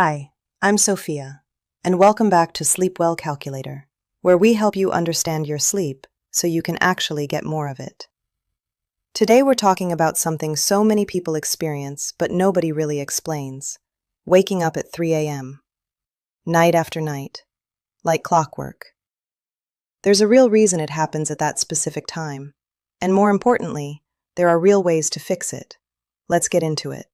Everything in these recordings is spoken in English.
Hi, I'm Sophia, and welcome back to Sleep Well Calculator, where we help you understand your sleep so you can actually get more of it. Today we're talking about something so many people experience but nobody really explains: waking up at 3 a.m., night after night, like clockwork. There's a real reason it happens at that specific time, and more importantly, there are real ways to fix it. Let's get into it.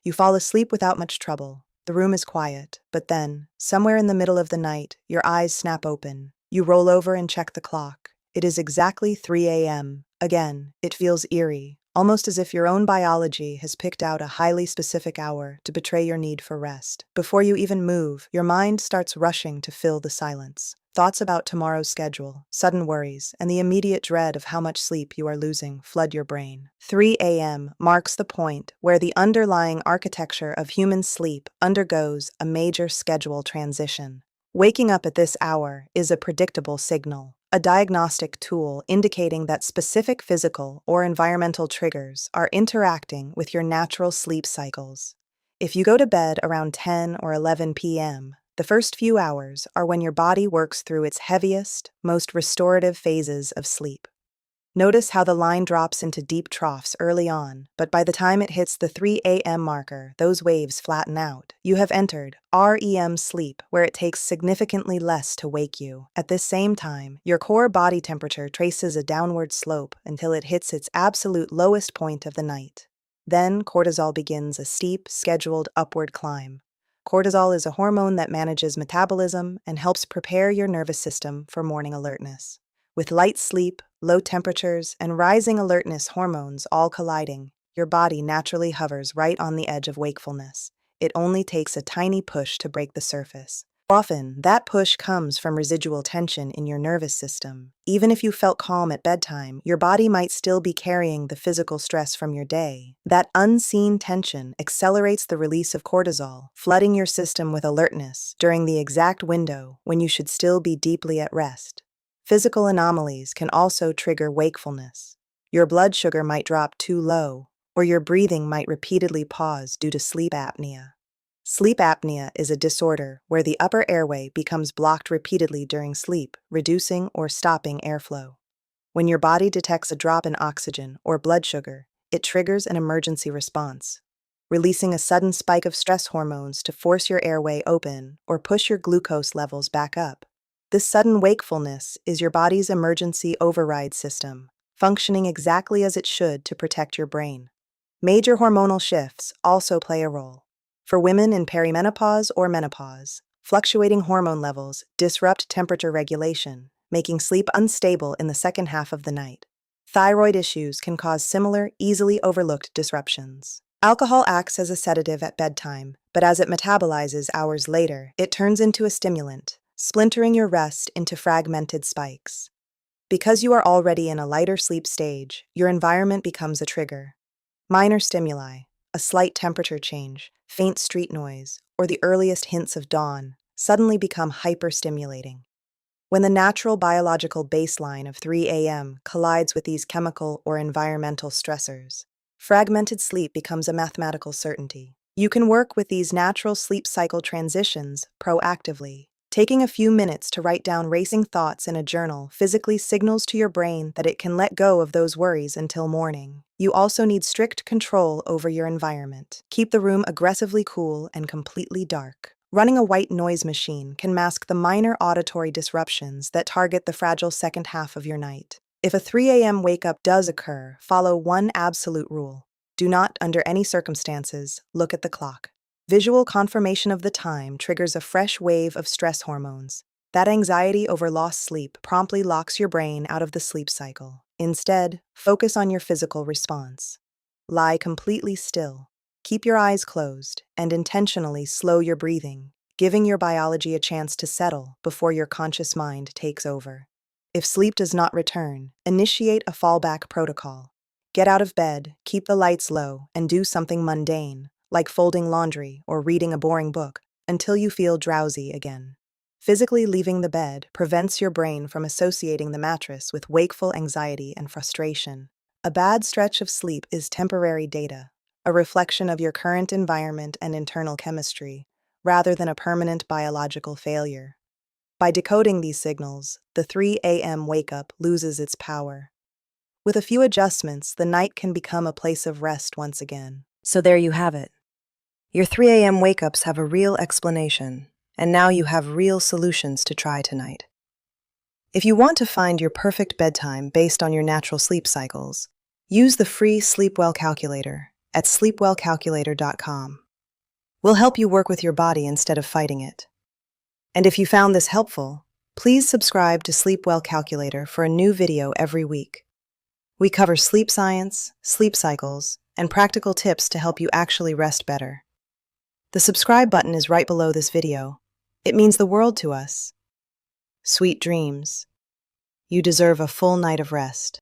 You fall asleep without much trouble. The room is quiet, but then, somewhere in the middle of the night, your eyes snap open. You roll over and check the clock. It is exactly 3 a.m. Again, it feels eerie, almost as if your own biology has picked out a highly specific hour to betray your need for rest. Before you even move, your mind starts rushing to fill the silence. Thoughts about tomorrow's schedule, sudden worries, and the immediate dread of how much sleep you are losing flood your brain. 3 a.m. marks the point where the underlying architecture of human sleep undergoes a major schedule transition. Waking up at this hour is a predictable signal, a diagnostic tool indicating that specific physical or environmental triggers are interacting with your natural sleep cycles. If you go to bed around 10 or 11 p.m., the first few hours are when your body works through its heaviest, most restorative phases of sleep. Notice how the line drops into deep troughs early on, but by the time it hits the 3 a.m. marker, those waves flatten out. You have entered REM sleep, where it takes significantly less to wake you. At this same time, your core body temperature traces a downward slope until it hits its absolute lowest point of the night. Then cortisol begins a steep, scheduled upward climb. Cortisol is a hormone that manages metabolism and helps prepare your nervous system for morning alertness. With light sleep, low temperatures, and rising alertness hormones all colliding, your body naturally hovers right on the edge of wakefulness. It only takes a tiny push to break the surface. Often, that push comes from residual tension in your nervous system. Even if you felt calm at bedtime, your body might still be carrying the physical stress from your day. That unseen tension accelerates the release of cortisol, flooding your system with alertness during the exact window when you should still be deeply at rest. Physical anomalies can also trigger wakefulness. Your blood sugar might drop too low, or your breathing might repeatedly pause due to sleep apnea. Sleep apnea is a disorder where the upper airway becomes blocked repeatedly during sleep, reducing or stopping airflow. When your body detects a drop in oxygen or blood sugar, it triggers an emergency response, releasing a sudden spike of stress hormones to force your airway open or push your glucose levels back up. This sudden wakefulness is your body's emergency override system, functioning exactly as it should to protect your brain. Major hormonal shifts also play a role. For women in perimenopause or menopause, fluctuating hormone levels disrupt temperature regulation, making sleep unstable in the second half of the night. Thyroid issues can cause similar, easily overlooked disruptions. Alcohol acts as a sedative at bedtime, but as it metabolizes hours later, it turns into a stimulant, splintering your rest into fragmented spikes. Because you are already in a lighter sleep stage, your environment becomes a trigger. Minor stimuli, a slight temperature change, faint street noise, or the earliest hints of dawn, suddenly become hyperstimulating. When the natural biological baseline of 3 a.m. collides with these chemical or environmental stressors, fragmented sleep becomes a mathematical certainty. You can work with these natural sleep cycle transitions proactively. Taking a few minutes to write down racing thoughts in a journal physically signals to your brain that it can let go of those worries until morning. You also need strict control over your environment. Keep the room aggressively cool and completely dark. Running a white noise machine can mask the minor auditory disruptions that target the fragile second half of your night. If a 3 a.m. wake-up does occur, follow one absolute rule. Do not, under any circumstances, look at the clock. Visual confirmation of the time triggers a fresh wave of stress hormones. That anxiety over lost sleep promptly locks your brain out of the sleep cycle. Instead, focus on your physical response. Lie completely still. Keep your eyes closed and intentionally slow your breathing, giving your biology a chance to settle before your conscious mind takes over. If sleep does not return, initiate a fallback protocol. Get out of bed, keep the lights low, and do something mundane, like folding laundry or reading a boring book, until you feel drowsy again. Physically leaving the bed prevents your brain from associating the mattress with wakeful anxiety and frustration. A bad stretch of sleep is temporary data, a reflection of your current environment and internal chemistry, rather than a permanent biological failure. By decoding these signals, the 3 a.m. wake-up loses its power. With a few adjustments, the night can become a place of rest once again. So there you have it. Your 3 a.m. wake-ups have a real explanation, and now you have real solutions to try tonight. If you want to find your perfect bedtime based on your natural sleep cycles, use the free Sleep Well calculator at sleepwellcalculator.com. We'll help you work with your body instead of fighting it. And if you found this helpful, please subscribe to Sleep Well Calculator for a new video every week. We cover sleep science, sleep cycles, and practical tips to help you actually rest better. The subscribe button is right below this video. It means the world to us. Sweet dreams. You deserve a full night of rest.